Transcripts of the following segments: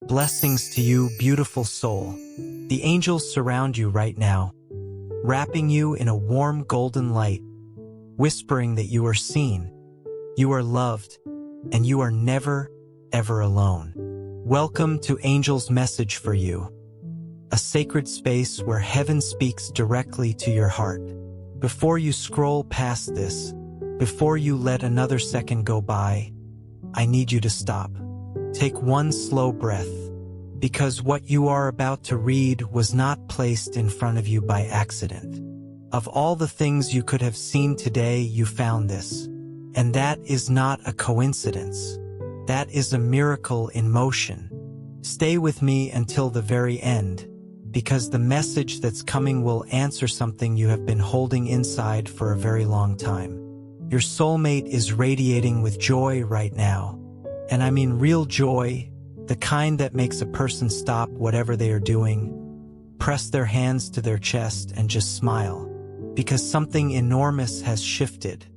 Blessings to you, beautiful soul. The angels surround you right now, wrapping you in a warm golden light, whispering that you are seen, you are loved, and you are never, ever alone. Welcome to Angel's Message for You, a sacred space where heaven speaks directly to your heart. Before you scroll past this, before you let another second go by, I need you to stop. Take one slow breath, because what you are about to read was not placed in front of you by accident. Of all the things you could have seen today, you found this. And that is not a coincidence. That is a miracle in motion. Stay with me until the very end, because the message that's coming will answer something you have been holding inside for a very long time. Your soulmate is radiating with joy right now. And I mean real joy, the kind that makes a person stop whatever they are doing, press their hands to their chest and just smile, because something enormous has shifted.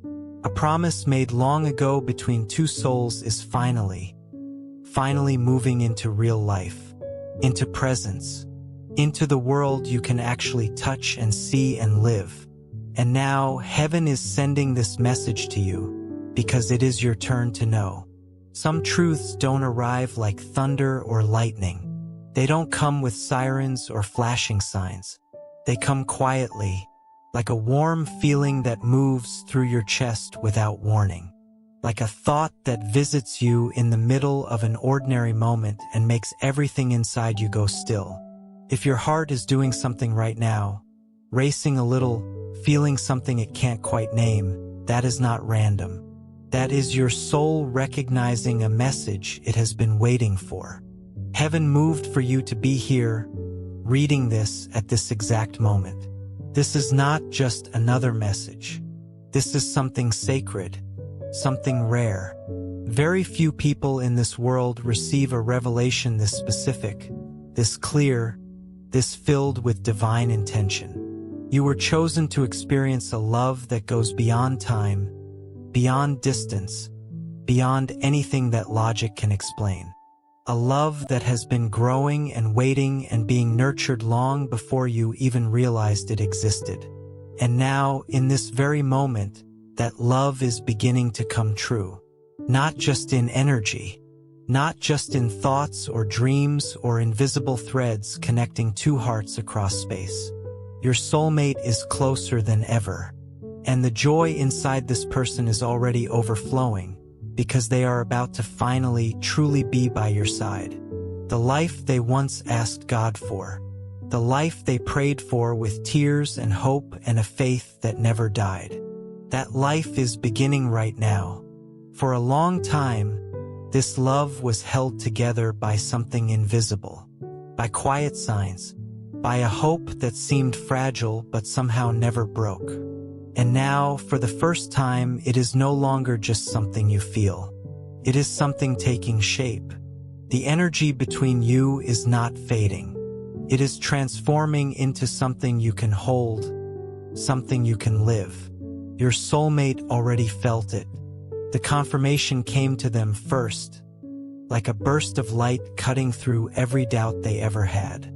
A promise made long ago between two souls is finally moving into real life, into presence, into the world you can actually touch and see and live. And now heaven is sending this message to you, because it is your turn to know. Some truths don't arrive like thunder or lightning. They don't come with sirens or flashing signs. They come quietly, like a warm feeling that moves through your chest without warning. Like a thought that visits you in the middle of an ordinary moment and makes everything inside you go still. If your heart is doing something right now, racing a little, feeling something it can't quite name, that is not random. That is your soul recognizing a message it has been waiting for. Heaven moved for you to be here, reading this at this exact moment. This is not just another message. This is something sacred, something rare. Very few people in this world receive a revelation this specific, this clear, this filled with divine intention. You were chosen to experience a love that goes beyond time, beyond distance, beyond anything that logic can explain. A love that has been growing and waiting and being nurtured long before you even realized it existed. And now, in this very moment, that love is beginning to come true. Not just in energy, not just in thoughts or dreams or invisible threads connecting two hearts across space. Your soulmate is closer than ever. And the joy inside this person is already overflowing, because they are about to finally, truly be by your side. The life they once asked God for. The life they prayed for with tears and hope and a faith that never died. That life is beginning right now. For a long time, this love was held together by something invisible, by quiet signs, by a hope that seemed fragile but somehow never broke. And now, for the first time, it is no longer just something you feel. It is something taking shape. The energy between you is not fading. It is transforming into something you can hold, something you can live. Your soulmate already felt it. The confirmation came to them first, like a burst of light cutting through every doubt they ever had.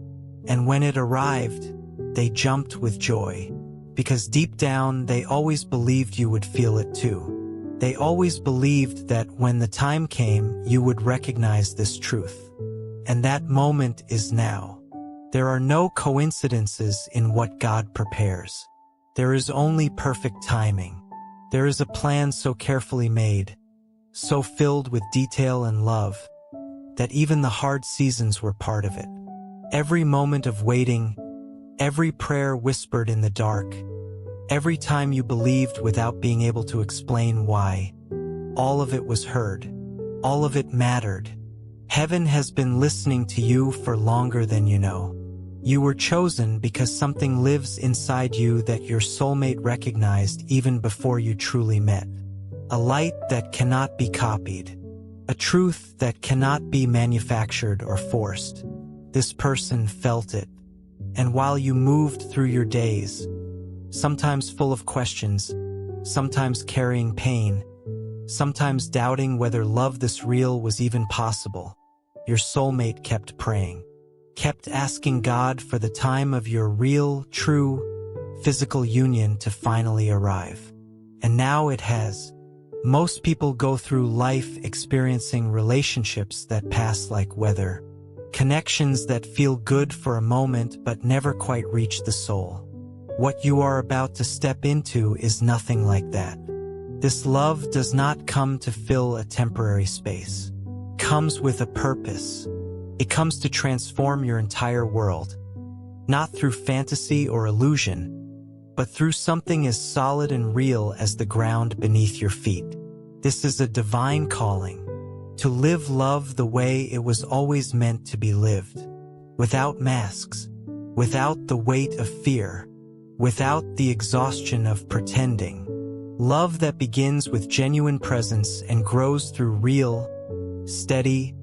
And when it arrived, they jumped with joy. Because deep down, they always believed you would feel it too. They always believed that when the time came, you would recognize this truth. And that moment is now. There are no coincidences in what God prepares. There is only perfect timing. There is a plan so carefully made, so filled with detail and love, that even the hard seasons were part of it. Every moment of waiting, every prayer whispered in the dark, every time you believed without being able to explain why, all of it was heard. All of it mattered. Heaven has been listening to you for longer than you know. You were chosen because something lives inside you that your soulmate recognized even before you truly met. A light that cannot be copied. A truth that cannot be manufactured or forced. This person felt it. And while you moved through your days, sometimes full of questions, sometimes carrying pain, sometimes doubting whether love this real was even possible, your soulmate kept praying, kept asking God for the time of your real, true, physical union to finally arrive. And now it has. Most people go through life experiencing relationships that pass like weather, connections that feel good for a moment but never quite reach the soul. What you are about to step into is nothing like that. This love does not come to fill a temporary space. It comes with a purpose. It comes to transform your entire world, not through fantasy or illusion, but through something as solid and real as the ground beneath your feet. This is a divine calling, to live love the way it was always meant to be lived, without masks, without the weight of fear, without the exhaustion of pretending. Love that begins with genuine presence and grows through real, steady,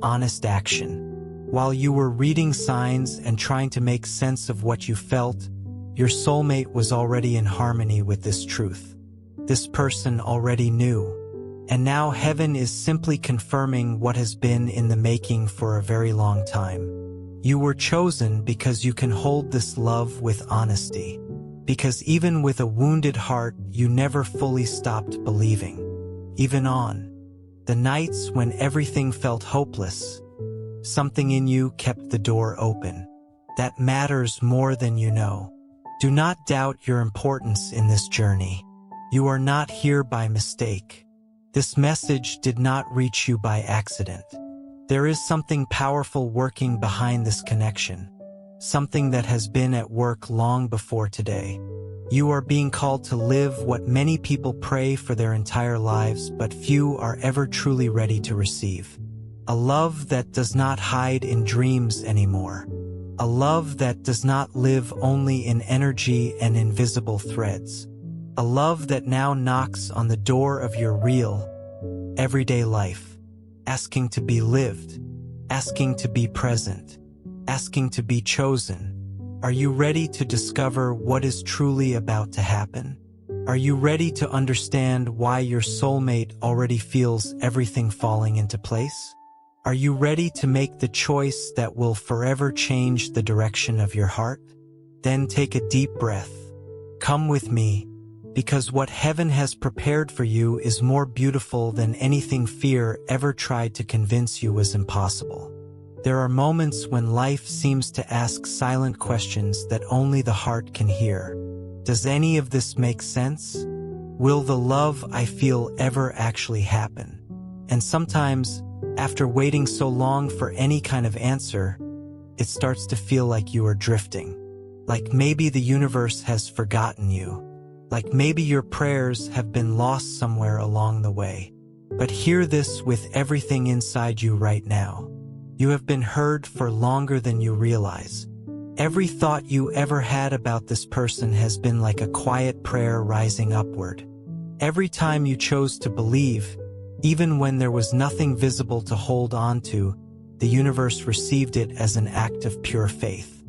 honest action. While you were reading signs and trying to make sense of what you felt, your soulmate was already in harmony with this truth. This person already knew. And now heaven is simply confirming what has been in the making for a very long time. You were chosen because you can hold this love with honesty. Because even with a wounded heart, you never fully stopped believing. Even on the nights when everything felt hopeless, something in you kept the door open. That matters more than you know. Do not doubt your importance in this journey. You are not here by mistake. This message did not reach you by accident. There is something powerful working behind this connection, something that has been at work long before today. You are being called to live what many people pray for their entire lives, but few are ever truly ready to receive. A love that does not hide in dreams anymore. A love that does not live only in energy and invisible threads. A love that now knocks on the door of your real, everyday life, asking to be lived, asking to be present, asking to be chosen. Are you ready to discover what is truly about to happen? Are you ready to understand why your soulmate already feels everything falling into place? Are you ready to make the choice that will forever change the direction of your heart? Then take a deep breath. Come with me, because what heaven has prepared for you is more beautiful than anything fear ever tried to convince you was impossible. There are moments when life seems to ask silent questions that only the heart can hear. Does any of this make sense? Will the love I feel ever actually happen? And sometimes, after waiting so long for any kind of answer, it starts to feel like you are drifting. Like maybe the universe has forgotten you. Like maybe your prayers have been lost somewhere along the way. But hear this with everything inside you right now. You have been heard for longer than you realize. Every thought you ever had about this person has been like a quiet prayer rising upward. Every time you chose to believe, even when there was nothing visible to hold on to, the universe received it as an act of pure faith.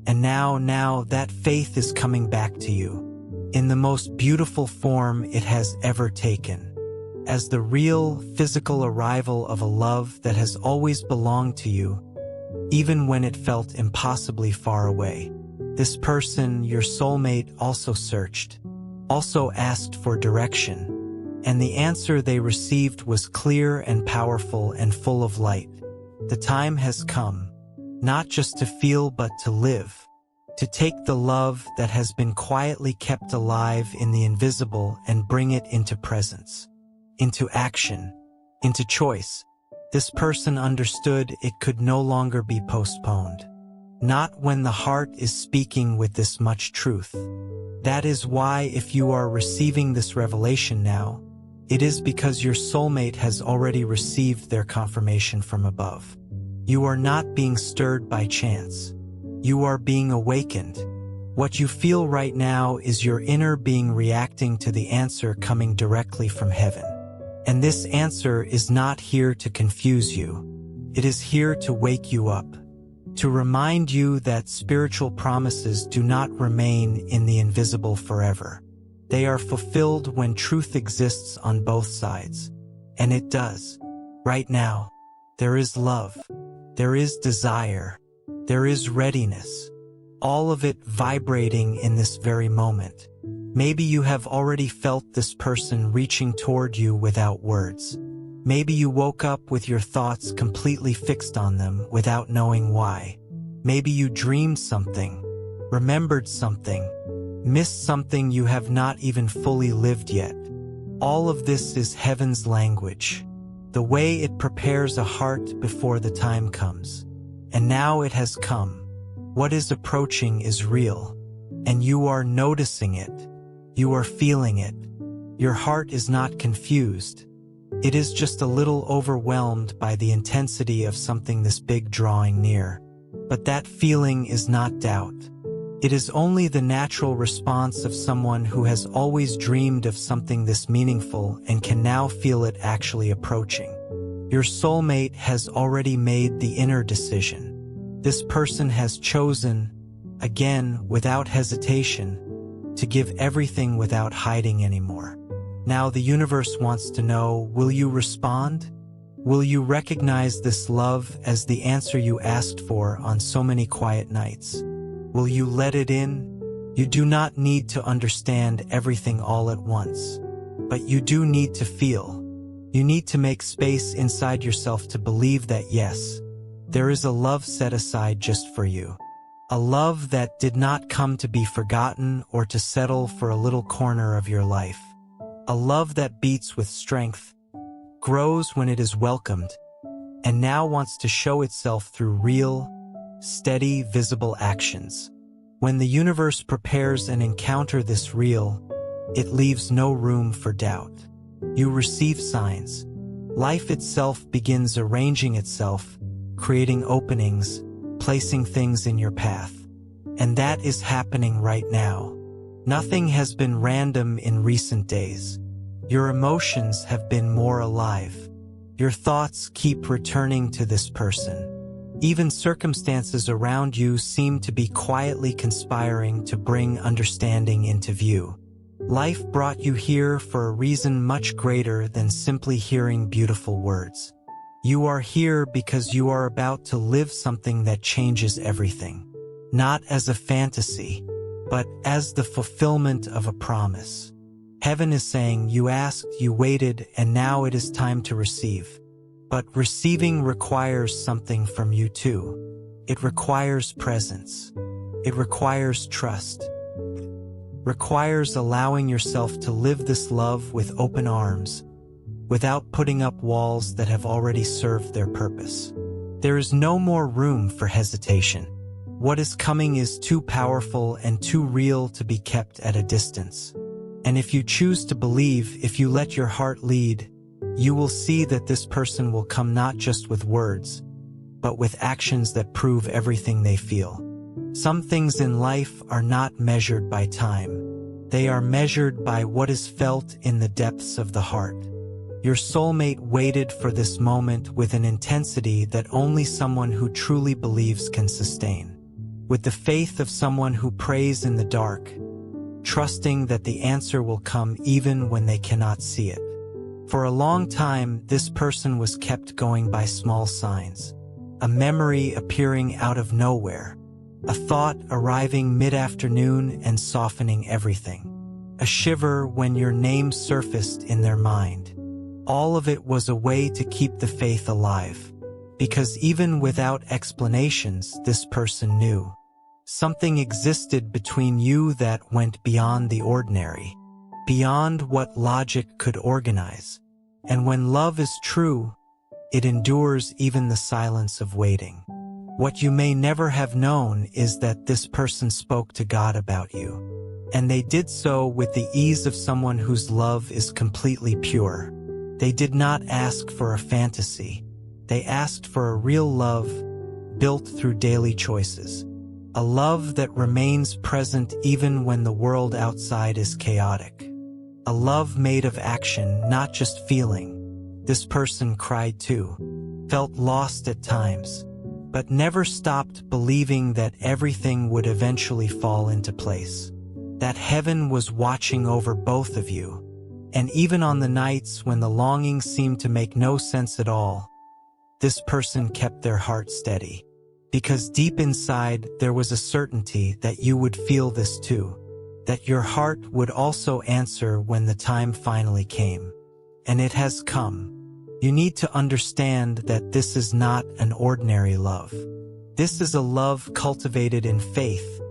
And now that faith is coming back to you, in the most beautiful form it has ever taken, as the real, physical arrival of a love that has always belonged to you, even when it felt impossibly far away. This person, your soulmate, also searched, also asked for direction, and the answer they received was clear and powerful and full of light. The time has come, not just to feel but to live, to take the love that has been quietly kept alive in the invisible and bring it into presence, into action, into choice. This person understood it could no longer be postponed. Not when the heart is speaking with this much truth. That is why if you are receiving this revelation now, it is because your soulmate has already received their confirmation from above. You are not being stirred by chance. You are being awakened. What you feel right now is your inner being reacting to the answer coming directly from heaven. And this answer is not here to confuse you. It is here to wake you up, to remind you that spiritual promises do not remain in the invisible forever. They are fulfilled when truth exists on both sides. And it does. Right now. there is love, there is desire, there is readiness, all of it vibrating in this very moment. Maybe you have already felt this person reaching toward you without words. Maybe you woke up with your thoughts completely fixed on them without knowing why. Maybe you dreamed something, remembered something, missed something you have not even fully lived yet. All of this is heaven's language, the way it prepares a heart before the time comes. And now it has come. What is approaching is real, and you are noticing it. You are feeling it. Your heart is not confused. It is just a little overwhelmed by the intensity of something this big drawing near. But that feeling is not doubt. It is only the natural response of someone who has always dreamed of something this meaningful and can now feel it actually approaching. Your soulmate has already made the inner decision. This person has chosen, again without hesitation, to give everything without hiding anymore. Now the universe wants to know, will you respond? Will you recognize this love as the answer you asked for on so many quiet nights? Will you let it in? You do not need to understand everything all at once, but you do need to feel. You need to make space inside yourself to believe that yes, there is a love set aside just for you. A love that did not come to be forgotten or to settle for a little corner of your life. A love that beats with strength, grows when it is welcomed, and now wants to show itself through real, steady, visible actions. When the universe prepares an encounter this real, it leaves no room for doubt. You receive signs. Life itself begins arranging itself, creating openings, placing things in your path. And that is happening right now. Nothing has been random in recent days. Your emotions have been more alive. Your thoughts keep returning to this person. Even circumstances around you seem to be quietly conspiring to bring understanding into view. Life brought you here for a reason much greater than simply hearing beautiful words. You are here because you are about to live something that changes everything. Not as a fantasy, but as the fulfillment of a promise. Heaven is saying, you asked, you waited, and now it is time to receive. But receiving requires something from you too. It requires presence. It requires trust. Requires allowing yourself to live this love with open arms, without putting up walls that have already served their purpose. There is no more room for hesitation. What is coming is too powerful and too real to be kept at a distance. And if you choose to believe, if you let your heart lead, you will see that this person will come not just with words, but with actions that prove everything they feel. Some things in life are not measured by time. They are measured by what is felt in the depths of the heart. Your soulmate waited for this moment with an intensity that only someone who truly believes can sustain. With the faith of someone who prays in the dark, trusting that the answer will come even when they cannot see it. For a long time, this person was kept going by small signs. A memory appearing out of nowhere. A thought arriving mid-afternoon and softening everything. A shiver when your name surfaced in their mind. All of it was a way to keep the faith alive. Because even without explanations, this person knew. Something existed between you that went beyond the ordinary. Beyond what logic could organize. And when love is true, it endures even the silence of waiting. What you may never have known is that this person spoke to God about you. And they did so with the ease of someone whose love is completely pure. They did not ask for a fantasy. They asked for a real love, built through daily choices. A love that remains present even when the world outside is chaotic. A love made of action, not just feeling. This person cried too, felt lost at times, but never stopped believing that everything would eventually fall into place. That heaven was watching over both of you. And even on the nights when the longing seemed to make no sense at all, this person kept their heart steady. Because deep inside, there was a certainty that you would feel this too, that your heart would also answer when the time finally came. And it has come. You need to understand that this is not an ordinary love. This is a love cultivated in faith,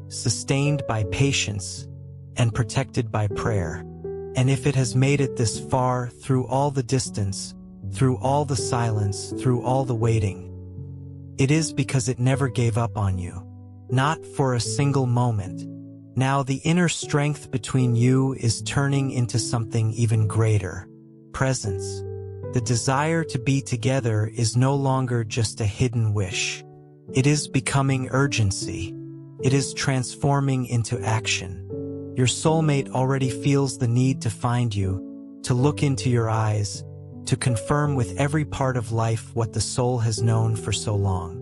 sustained by patience, and protected by prayer. And if it has made it this far through all the distance, through all the silence, through all the waiting, it is because it never gave up on you. Not for a single moment. Now the inner strength between you is turning into something even greater. Presence. The desire to be together is no longer just a hidden wish. It is becoming urgency. It is transforming into action. Your soulmate already feels the need to find you, to look into your eyes, to confirm with every part of life what the soul has known for so long.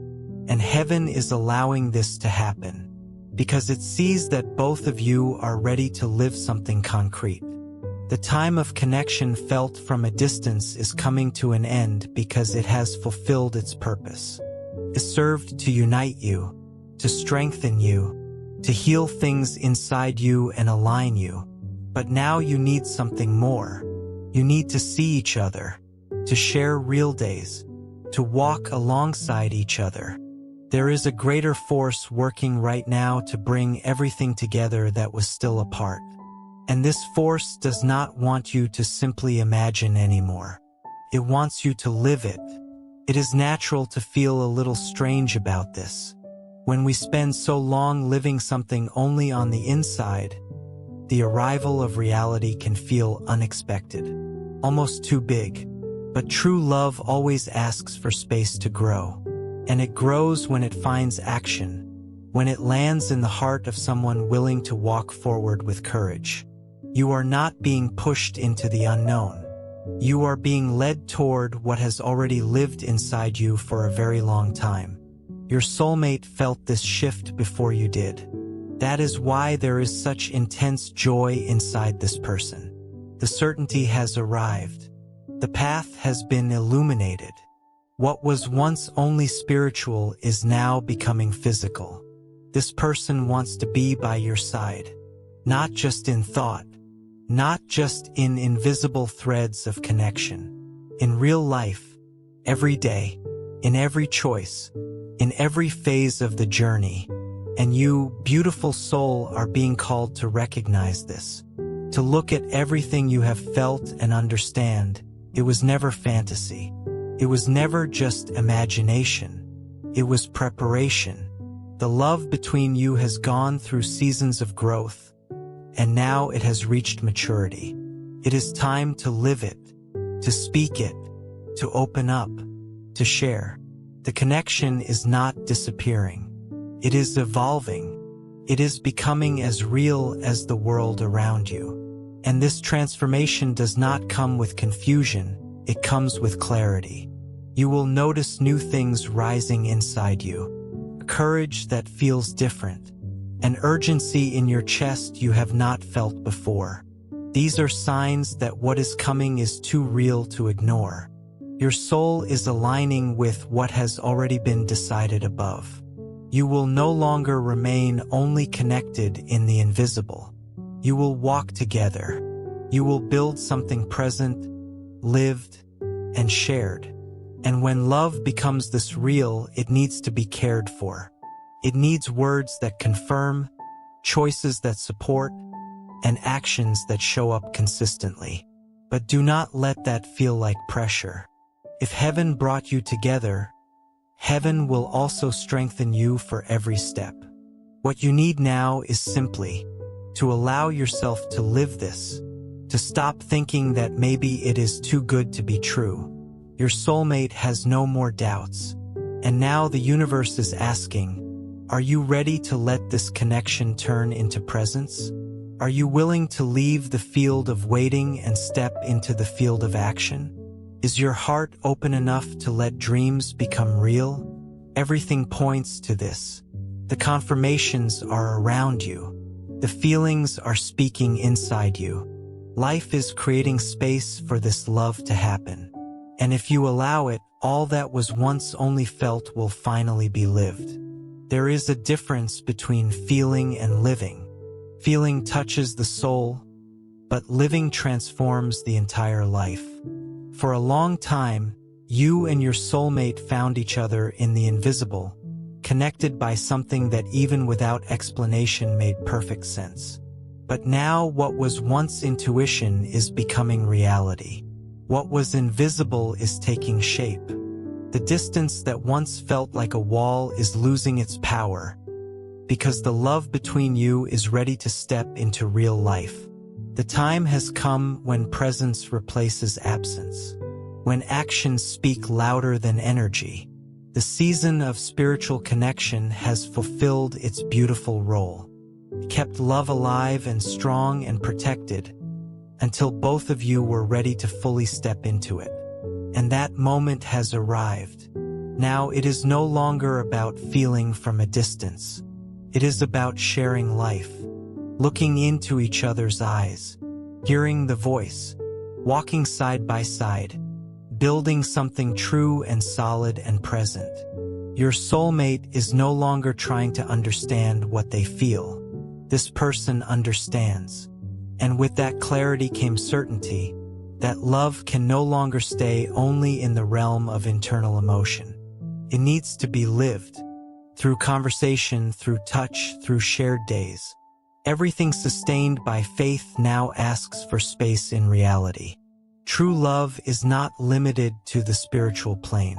And heaven is allowing this to happen, because it sees that both of you are ready to live something concrete. The time of connection felt from a distance is coming to an end because it has fulfilled its purpose. It served to unite you, to strengthen you, to heal things inside you and align you. But now you need something more. You need to see each other, to share real days, to walk alongside each other. There is a greater force working right now to bring everything together that was still apart. And this force does not want you to simply imagine anymore. It wants you to live it. It is natural to feel a little strange about this. When we spend so long living something only on the inside, the arrival of reality can feel unexpected, almost too big. But true love always asks for space to grow. And it grows when it finds action, when it lands in the heart of someone willing to walk forward with courage. You are not being pushed into the unknown. You are being led toward what has already lived inside you for a very long time. Your soulmate felt this shift before you did. That is why there is such intense joy inside this person. The certainty has arrived. The path has been illuminated. What was once only spiritual is now becoming physical. This person wants to be by your side, not just in thought, not just in invisible threads of connection. In real life, every day, in every choice, in every phase of the journey. And you, beautiful soul, are being called to recognize this, to look at everything you have felt and understand. It was never fantasy. It was never just imagination. It was preparation. The love between you has gone through seasons of growth, and now it has reached maturity. It is time to live it, to speak it, to open up, to share. The connection is not disappearing. It is evolving. It is becoming as real as the world around you. And this transformation does not come with confusion. It comes with clarity. You will notice new things rising inside you, a courage that feels different, an urgency in your chest you have not felt before. These are signs that what is coming is too real to ignore. Your soul is aligning with what has already been decided above. You will no longer remain only connected in the invisible. You will walk together. You will build something present, lived, and shared. And when love becomes this real, it needs to be cared for. It needs words that confirm, choices that support, and actions that show up consistently. But do not let that feel like pressure. If heaven brought you together, heaven will also strengthen you for every step. What you need now is simply to allow yourself to live this, to stop thinking that maybe it is too good to be true. Your soulmate has no more doubts. And now the universe is asking, are you ready to let this connection turn into presence? Are you willing to leave the field of waiting and step into the field of action? Is your heart open enough to let dreams become real? Everything points to this. The confirmations are around you. The feelings are speaking inside you. Life is creating space for this love to happen. And if you allow it, all that was once only felt will finally be lived. There is a difference between feeling and living. Feeling touches the soul, but living transforms the entire life. For a long time, you and your soulmate found each other in the invisible, connected by something that even without explanation made perfect sense. But now what was once intuition is becoming reality. What was invisible is taking shape. The distance that once felt like a wall is losing its power, because the love between you is ready to step into real life. The time has come when presence replaces absence, when actions speak louder than energy. The season of spiritual connection has fulfilled its beautiful role, kept love alive and strong and protected, until both of you were ready to fully step into it. And that moment has arrived. Now it is no longer about feeling from a distance. It is about sharing life, looking into each other's eyes, hearing the voice, walking side by side, building something true and solid and present. Your soulmate is no longer trying to understand what they feel. This person understands. And with that clarity came certainty that love can no longer stay only in the realm of internal emotion. It needs to be lived, through conversation, through touch, through shared days. Everything sustained by faith now asks for space in reality. True love is not limited to the spiritual plane.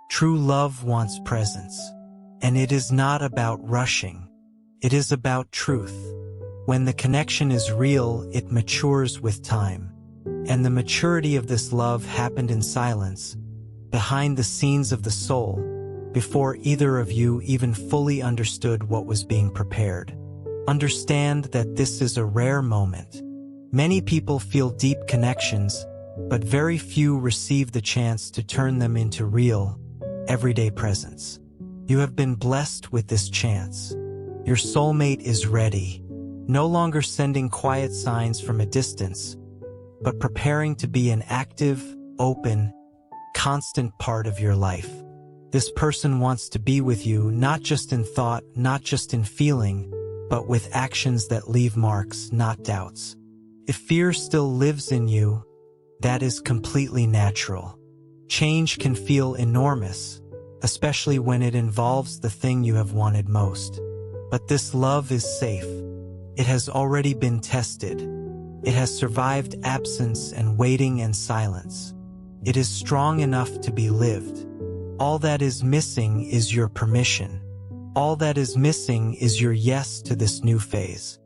True love wants presence. And it is not about rushing. It is about truth. When the connection is real, it matures with time. And the maturity of this love happened in silence, behind the scenes of the soul, before either of you even fully understood what was being prepared. Understand that this is a rare moment. Many people feel deep connections, but very few receive the chance to turn them into real, everyday presence. You have been blessed with this chance. Your soulmate is ready. No longer sending quiet signs from a distance, but preparing to be an active, open, constant part of your life. This person wants to be with you not just in thought, not just in feeling, but with actions that leave marks, not doubts. If fear still lives in you, that is completely natural. Change can feel enormous, especially when it involves the thing you have wanted most. But this love is safe. It has already been tested. It has survived absence and waiting and silence. It is strong enough to be lived. All that is missing is your permission. All that is missing is your yes to this new phase.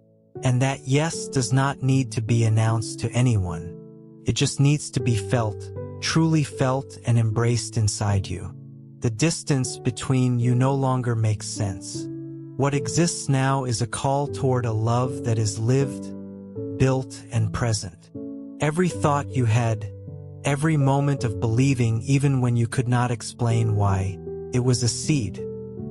And that yes does not need to be announced to anyone. It just needs to be felt, truly felt and embraced inside you. The distance between you no longer makes sense. What exists now is a call toward a love that is lived, built, and present. Every thought you had, every moment of believing even when you could not explain why, it was a seed.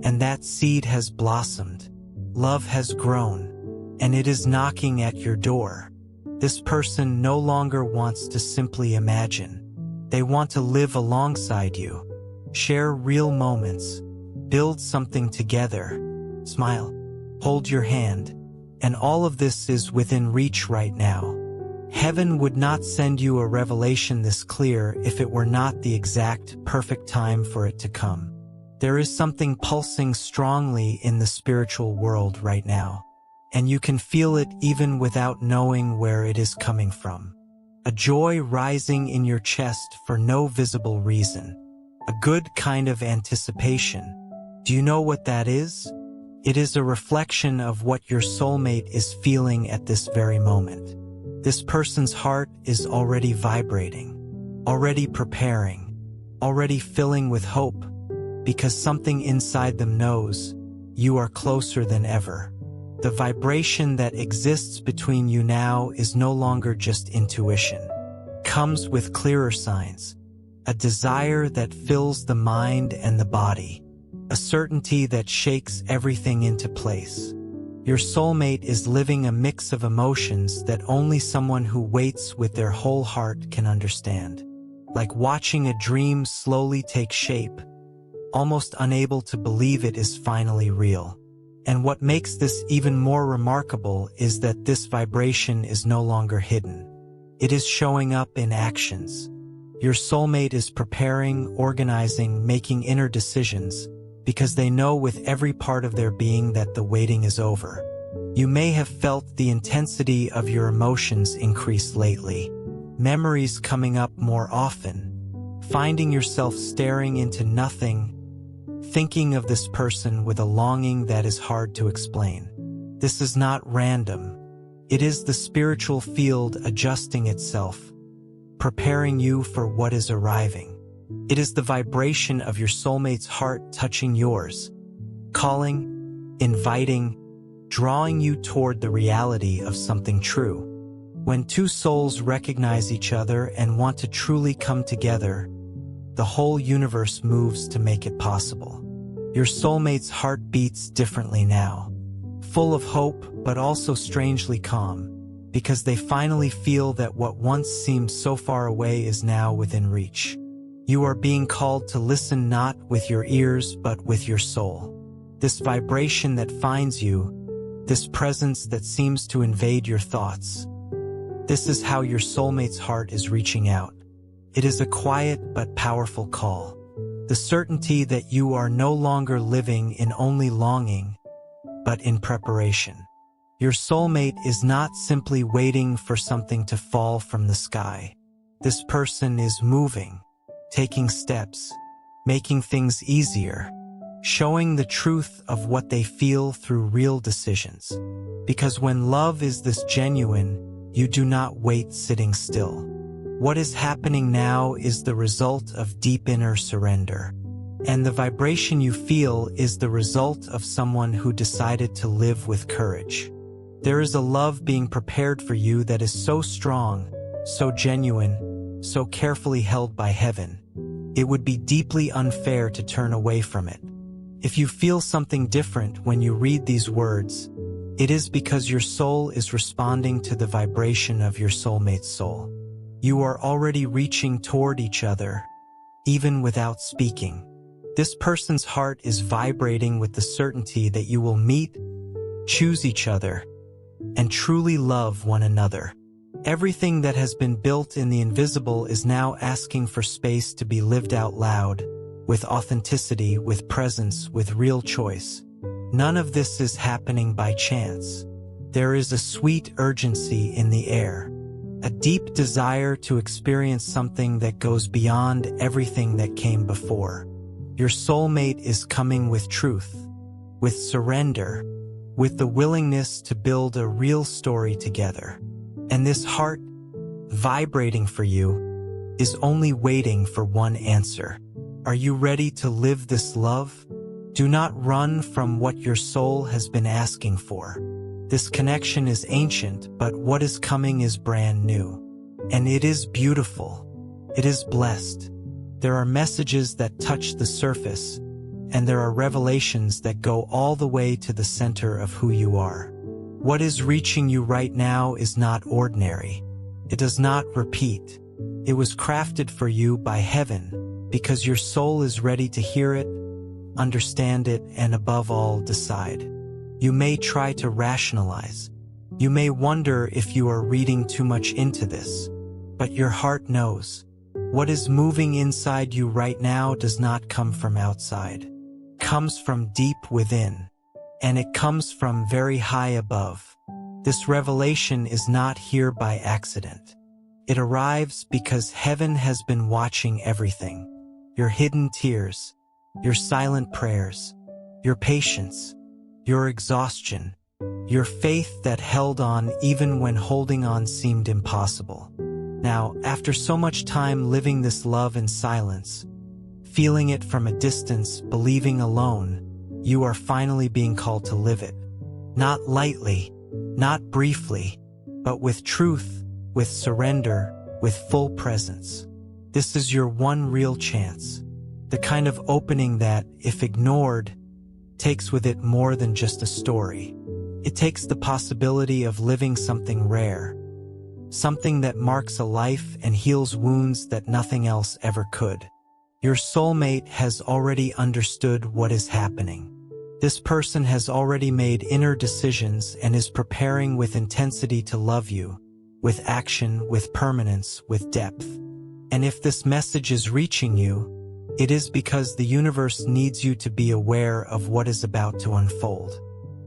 And that seed has blossomed. Love has grown, and it is knocking at your door. This person no longer wants to simply imagine. They want to live alongside you, share real moments, build something together. Smile, hold your hand, and all of this is within reach right now. Heaven would not send you a revelation this clear if it were not the exact, perfect time for it to come. There is something pulsing strongly in the spiritual world right now, and you can feel it even without knowing where it is coming from. A joy rising in your chest for no visible reason. A good kind of anticipation. Do you know what that is? It is a reflection of what your soulmate is feeling at this very moment. This person's heart is already vibrating, already preparing, already filling with hope, because something inside them knows you are closer than ever. The vibration that exists between you now is no longer just intuition. It comes with clearer signs, a desire that fills the mind and the body. A certainty that shakes everything into place. Your soulmate is living a mix of emotions that only someone who waits with their whole heart can understand. like watching a dream slowly take shape, almost unable to believe it is finally real. And what makes this even more remarkable is that this vibration is no longer hidden. It is showing up in actions. Your soulmate is preparing, organizing, making inner decisions, because they know with every part of their being that the waiting is over. You may have felt the intensity of your emotions increase lately, memories coming up more often, finding yourself staring into nothing, thinking of this person with a longing that is hard to explain. This is not random. It is the spiritual field adjusting itself, preparing you for what is arriving. It is the vibration of your soulmate's heart touching yours, calling, inviting, drawing you toward the reality of something true. When two souls recognize each other and want to truly come together, the whole universe moves to make it possible. Your soulmate's heart beats differently now, full of hope but also strangely calm, because they finally feel that what once seemed so far away is now within reach. You are being called to listen not with your ears but with your soul. This vibration that finds you, this presence that seems to invade your thoughts. This is how your soulmate's heart is reaching out. It is a quiet but powerful call. The certainty that you are no longer living in only longing, but in preparation. Your soulmate is not simply waiting for something to fall from the sky. This person is moving, taking steps, making things easier, showing the truth of what they feel through real decisions. Because when love is this genuine, you do not wait sitting still. What is happening now is the result of deep inner surrender. And the vibration you feel is the result of someone who decided to live with courage. There is a love being prepared for you that is so strong, so genuine, so carefully held by heaven. It would be deeply unfair to turn away from it. If you feel something different when you read these words, it is because your soul is responding to the vibration of your soulmate's soul. You are already reaching toward each other, even without speaking. This person's heart is vibrating with the certainty that you will meet, choose each other, and truly love one another. Everything that has been built in the invisible is now asking for space to be lived out loud, with authenticity, with presence, with real choice. None of this is happening by chance. There is a sweet urgency in the air, a deep desire to experience something that goes beyond everything that came before. Your soulmate is coming with truth, with surrender, with the willingness to build a real story together. And this heart, vibrating for you, is only waiting for one answer. Are you ready to live this love? Do not run from what your soul has been asking for. This connection is ancient, but what is coming is brand new. And it is beautiful. It is blessed. There are messages that touch the surface, and there are revelations that go all the way to the center of who you are. What is reaching you right now is not ordinary. It does not repeat. It was crafted for you by heaven, because your soul is ready to hear it, understand it, and above all, decide. You may try to rationalize. You may wonder if you are reading too much into this, but your heart knows. What is moving inside you right now does not come from outside. It comes from deep within, and it comes from very high above. This revelation is not here by accident. It arrives because heaven has been watching everything. Your hidden tears, your silent prayers, your patience, your exhaustion, your faith that held on even when holding on seemed impossible. Now, after so much time living this love in silence, feeling it from a distance, believing alone, you are finally being called to live it. Not lightly, not briefly, but with truth, with surrender, with full presence. This is your one real chance. The kind of opening that, if ignored, takes with it more than just a story. It takes the possibility of living something rare, something that marks a life and heals wounds that nothing else ever could. Your soulmate has already understood what is happening. This person has already made inner decisions and is preparing with intensity to love you, with action, with permanence, with depth. And if this message is reaching you, it is because the universe needs you to be aware of what is about to unfold.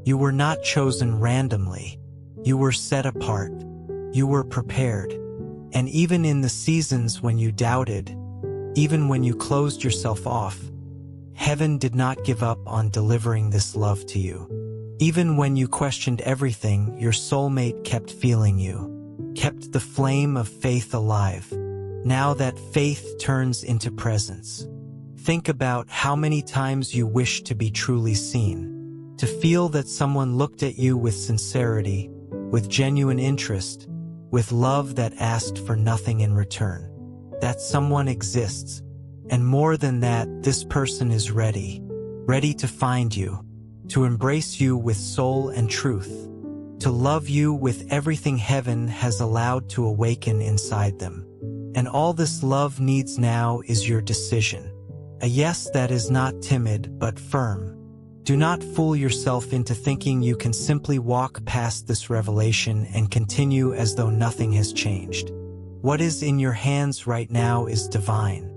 You were not chosen randomly. You were set apart. You were prepared. And even in the seasons when you doubted, even when you closed yourself off, heaven did not give up on delivering this love to you. Even when you questioned everything, your soulmate kept feeling you, kept the flame of faith alive. Now that faith turns into presence. Think about how many times you wish to be truly seen, to feel that someone looked at you with sincerity, with genuine interest, with love that asked for nothing in return. That someone exists, and more than that, this person is ready to find you, to embrace you with soul and truth, to love you with everything heaven has allowed to awaken inside them. And all this love needs now is your decision. A yes that is not timid but firm. Do not fool yourself into thinking you can simply walk past this revelation and continue as though nothing has changed. What is in your hands right now is divine.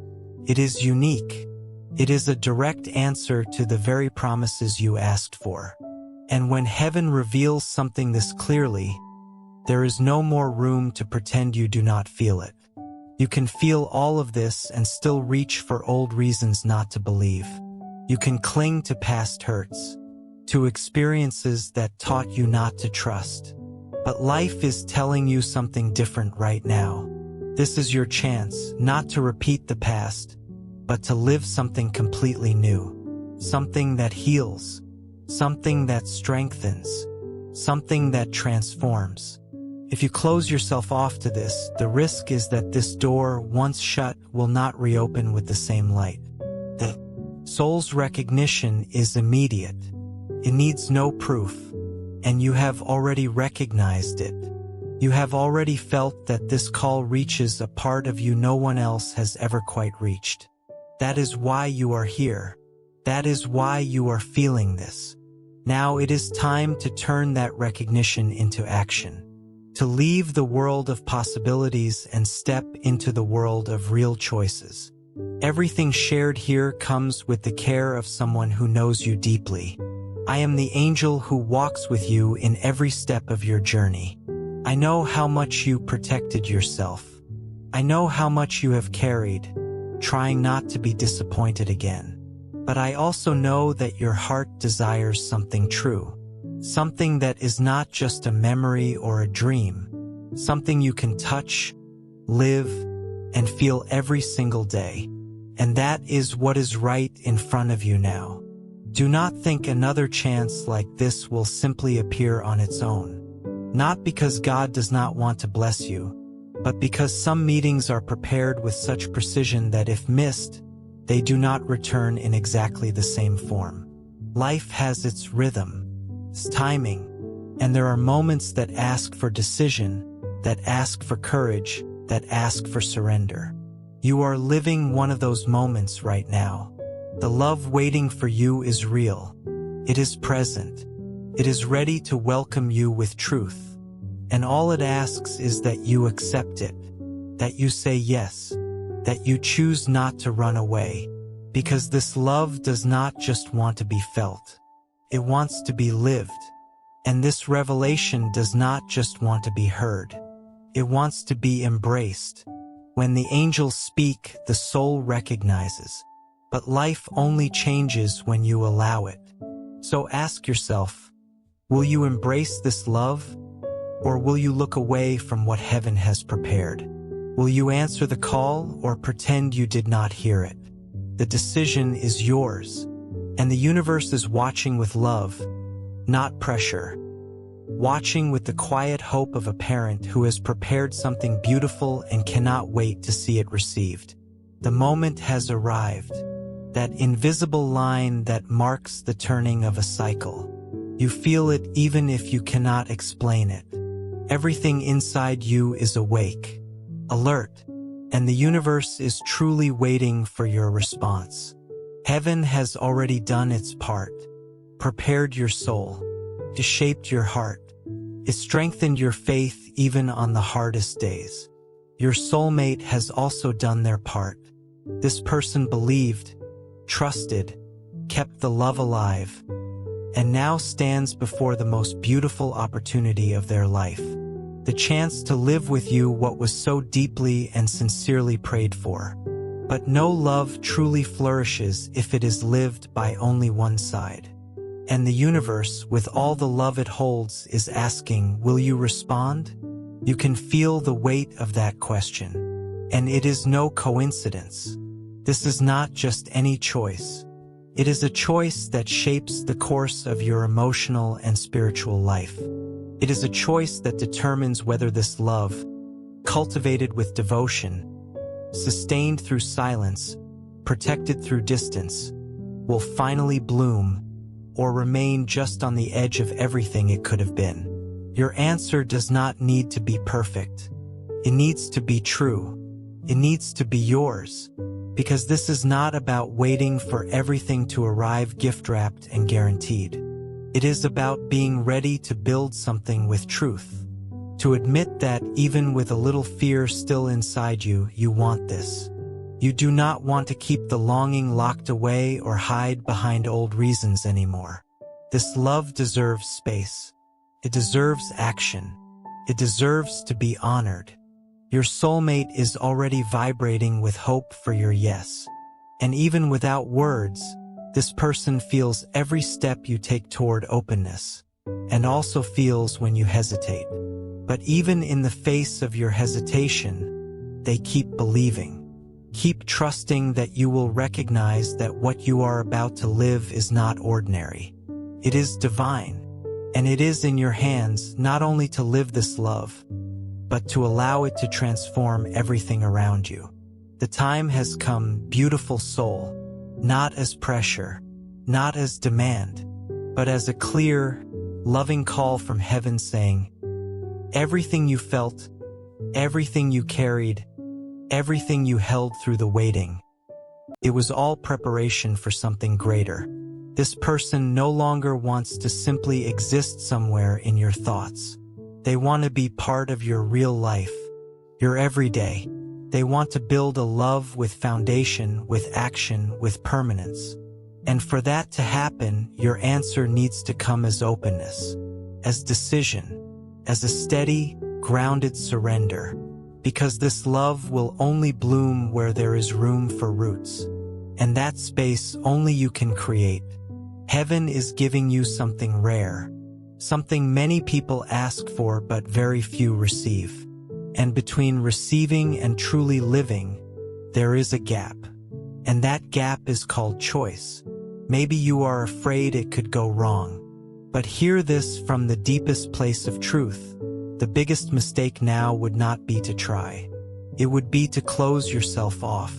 It is unique. It is a direct answer to the very promises you asked for. And when heaven reveals something this clearly, there is no more room to pretend you do not feel it. You can feel all of this and still reach for old reasons not to believe. You can cling to past hurts, to experiences that taught you not to trust. But life is telling you something different right now. This is your chance, not to repeat the past, but to live something completely new. Something that heals, something that strengthens, something that transforms. If you close yourself off to this, the risk is that this door, once shut, will not reopen with the same light. The soul's recognition is immediate. It needs no proof, and you have already recognized it. You have already felt that this call reaches a part of you no one else has ever quite reached. That is why you are here. That is why you are feeling this. Now it is time to turn that recognition into action. To leave the world of possibilities and step into the world of real choices. Everything shared here comes with the care of someone who knows you deeply. I am the angel who walks with you in every step of your journey. I know how much you protected yourself. I know how much you have carried, trying not to be disappointed again. But I also know that your heart desires something true. Something that is not just a memory or a dream. Something you can touch, live, and feel every single day. And that is what is right in front of you now. Do not think another chance like this will simply appear on its own. Not because God does not want to bless you, but because some meetings are prepared with such precision that if missed, they do not return in exactly the same form. Life has its rhythm, its timing, and there are moments that ask for decision, that ask for courage, that ask for surrender. You are living one of those moments right now. The love waiting for you is real. It is present. It is ready to welcome you with truth. And all it asks is that you accept it, that you say yes, that you choose not to run away, because this love does not just want to be felt. It wants to be lived. And this revelation does not just want to be heard. It wants to be embraced. When the angels speak, the soul recognizes. But life only changes when you allow it. So ask yourself, will you embrace this love? Or will you look away from what heaven has prepared? Will you answer the call or pretend you did not hear it? The decision is yours, and the universe is watching with love, not pressure. Watching with the quiet hope of a parent who has prepared something beautiful and cannot wait to see it received. The moment has arrived, that invisible line that marks the turning of a cycle. You feel it even if you cannot explain it. Everything inside you is awake, alert, and the universe is truly waiting for your response. Heaven has already done its part, prepared your soul, it shaped your heart, it strengthened your faith even on the hardest days. Your soulmate has also done their part. This person believed, trusted, kept the love alive, and now stands before the most beautiful opportunity of their life. The chance to live with you what was so deeply and sincerely prayed for. But no love truly flourishes if it is lived by only one side. And the universe, with all the love it holds, is asking, will you respond? You can feel the weight of that question. And it is no coincidence. This is not just any choice. It is a choice that shapes the course of your emotional and spiritual life. It is a choice that determines whether this love, cultivated with devotion, sustained through silence, protected through distance, will finally bloom or remain just on the edge of everything it could have been. Your answer does not need to be perfect. It needs to be true. It needs to be yours. Because this is not about waiting for everything to arrive gift-wrapped and guaranteed. It is about being ready to build something with truth. To admit that even with a little fear still inside you, you want this. You do not want to keep the longing locked away or hide behind old reasons anymore. This love deserves space. It deserves action. It deserves to be honored. Your soulmate is already vibrating with hope for your yes. And even without words, this person feels every step you take toward openness, and also feels when you hesitate. But even in the face of your hesitation, they keep believing. Keep trusting that you will recognize that what you are about to live is not ordinary. It is divine, and it is in your hands not only to live this love, but to allow it to transform everything around you. The time has come, beautiful soul, not as pressure, not as demand, but as a clear, loving call from heaven saying, everything you felt, everything you carried, everything you held through the waiting, it was all preparation for something greater. This person no longer wants to simply exist somewhere in your thoughts. They want to be part of your real life, your everyday. They want to build a love with foundation, with action, with permanence. And for that to happen, your answer needs to come as openness, as decision, as a steady, grounded surrender. Because this love will only bloom where there is room for roots. And that space only you can create. Heaven is giving you something rare. Something many people ask for but very few receive. And between receiving and truly living, there is a gap. And that gap is called choice. Maybe you are afraid it could go wrong. But hear this from the deepest place of truth. The biggest mistake now would not be to try. It would be to close yourself off.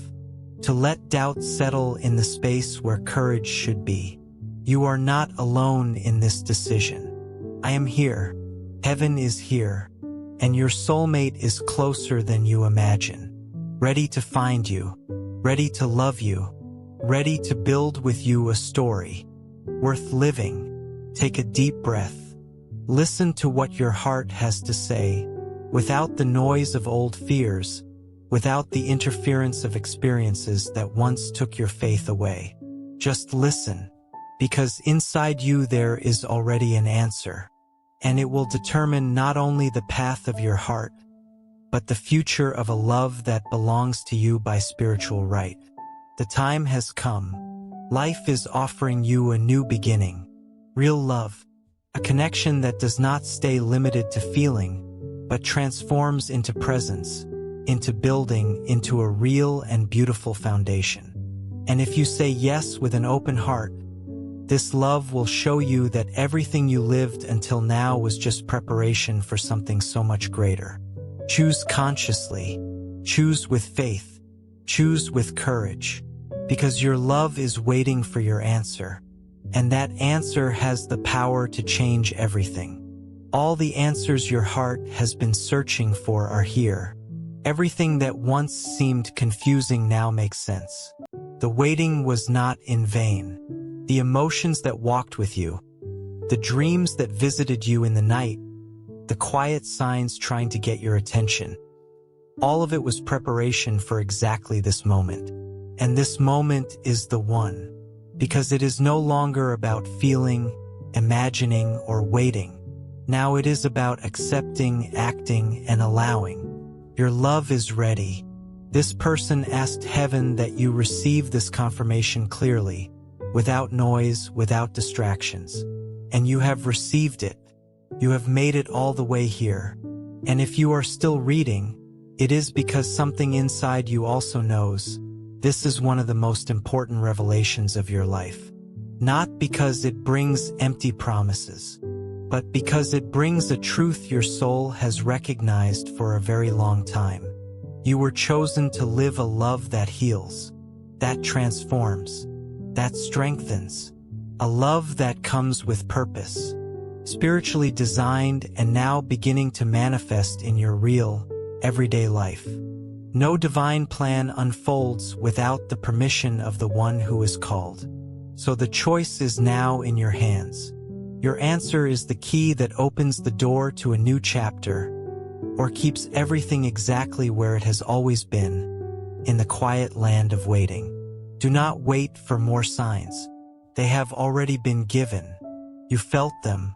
To let doubt settle in the space where courage should be. You are not alone in this decision. I am here. Heaven is here. And your soulmate is closer than you imagine. Ready to find you. Ready to love you. Ready to build with you a story worth living. Take a deep breath. Listen to what your heart has to say, without the noise of old fears, without the interference of experiences that once took your faith away. Just listen, because inside you there is already an answer, and it will determine not only the path of your heart, but the future of a love that belongs to you by spiritual right. The time has come. Life is offering you a new beginning. Real love. A connection that does not stay limited to feeling, but transforms into presence, into building, into a real and beautiful foundation. And if you say yes with an open heart, this love will show you that everything you lived until now was just preparation for something so much greater. Choose consciously. Choose with faith. Choose with courage. Because your love is waiting for your answer. And that answer has the power to change everything. All the answers your heart has been searching for are here. Everything that once seemed confusing now makes sense. The waiting was not in vain. The emotions that walked with you, the dreams that visited you in the night, the quiet signs trying to get your attention. All of it was preparation for exactly this moment. And this moment is the one, because it is no longer about feeling, imagining, or waiting. Now it is about accepting, acting, and allowing. Your love is ready. This person asked heaven that you receive this confirmation clearly, without noise, without distractions. And you have received it. You have made it all the way here. And if you are still reading, it is because something inside you also knows this is one of the most important revelations of your life. Not because it brings empty promises, but because it brings a truth your soul has recognized for a very long time. You were chosen to live a love that heals, that transforms, that strengthens, a love that comes with purpose, spiritually designed and now beginning to manifest in your real, everyday life. No divine plan unfolds without the permission of the one who is called. So the choice is now in your hands. Your answer is the key that opens the door to a new chapter, or keeps everything exactly where it has always been, in the quiet land of waiting. Do not wait for more signs. They have already been given. You felt them.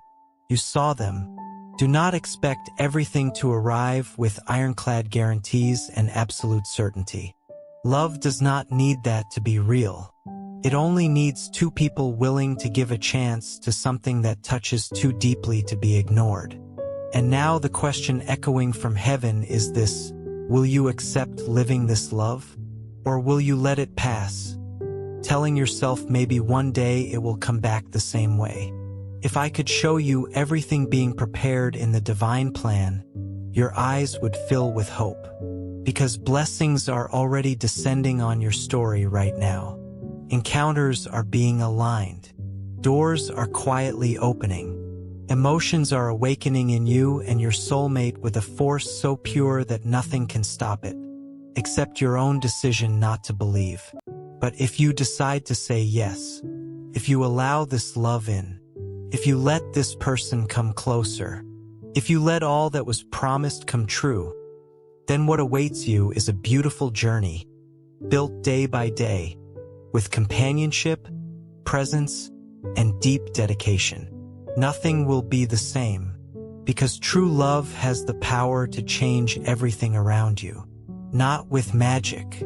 You saw them. Do not expect everything to arrive with ironclad guarantees and absolute certainty. Love does not need that to be real. It only needs two people willing to give a chance to something that touches too deeply to be ignored. And now the question echoing from heaven is this: will you accept living this love? Or will you let it pass, telling yourself maybe one day it will come back the same way? If I could show you everything being prepared in the divine plan, your eyes would fill with hope. Because blessings are already descending on your story right now. Encounters are being aligned. Doors are quietly opening. Emotions are awakening in you and your soulmate with a force so pure that nothing can stop it, except your own decision not to believe. But if you decide to say yes, if you allow this love in, if you let this person come closer, if you let all that was promised come true, then what awaits you is a beautiful journey, built day by day, with companionship, presence, and deep dedication. Nothing will be the same, because true love has the power to change everything around you. Not with magic,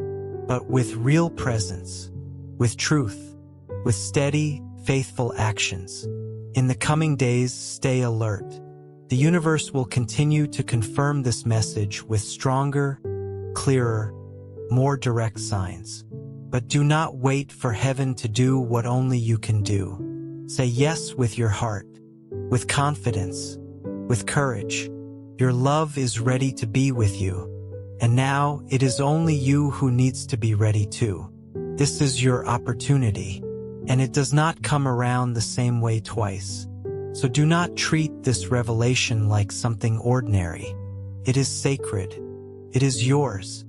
but with real presence, with truth, with steady, faithful actions. In the coming days, stay alert. The universe will continue to confirm this message with stronger, clearer, more direct signs. But do not wait for heaven to do what only you can do. Say yes with your heart, with confidence, with courage. Your love is ready to be with you. And now it is only you who needs to be ready too. This is your opportunity, and it does not come around the same way twice. So do not treat this revelation like something ordinary. It is sacred. It is yours.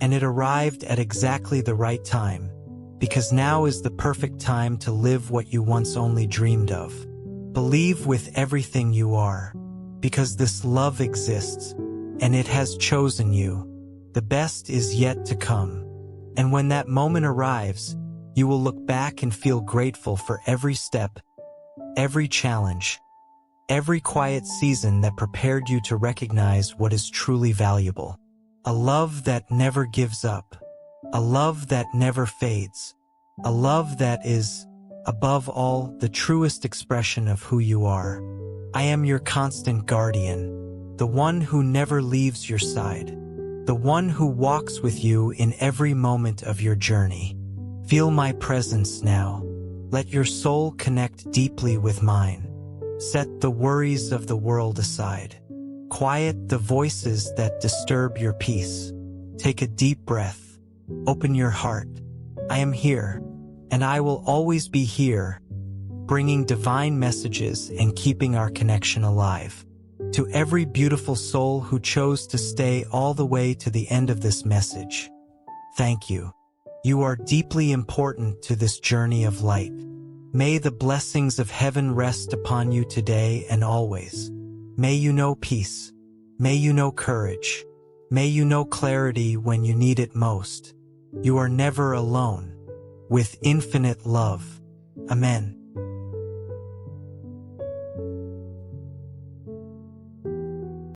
And it arrived at exactly the right time, because now is the perfect time to live what you once only dreamed of. Believe with everything you are, because this love exists, and it has chosen you. The best is yet to come. And when that moment arrives, you will look back and feel grateful for every step, every challenge, every quiet season that prepared you to recognize what is truly valuable. A love that never gives up. A love that never fades. A love that is, above all, the truest expression of who you are. I am your constant guardian, the one who never leaves your side, the one who walks with you in every moment of your journey. Feel my presence now. Let your soul connect deeply with mine. Set the worries of the world aside. Quiet the voices that disturb your peace. Take a deep breath. Open your heart. I am here, and I will always be here, bringing divine messages and keeping our connection alive. To every beautiful soul who chose to stay all the way to the end of this message, thank you. You are deeply important to this journey of light. May the blessings of heaven rest upon you today and always. May you know peace. May you know courage. May you know clarity when you need it most. You are never alone. With infinite love. Amen.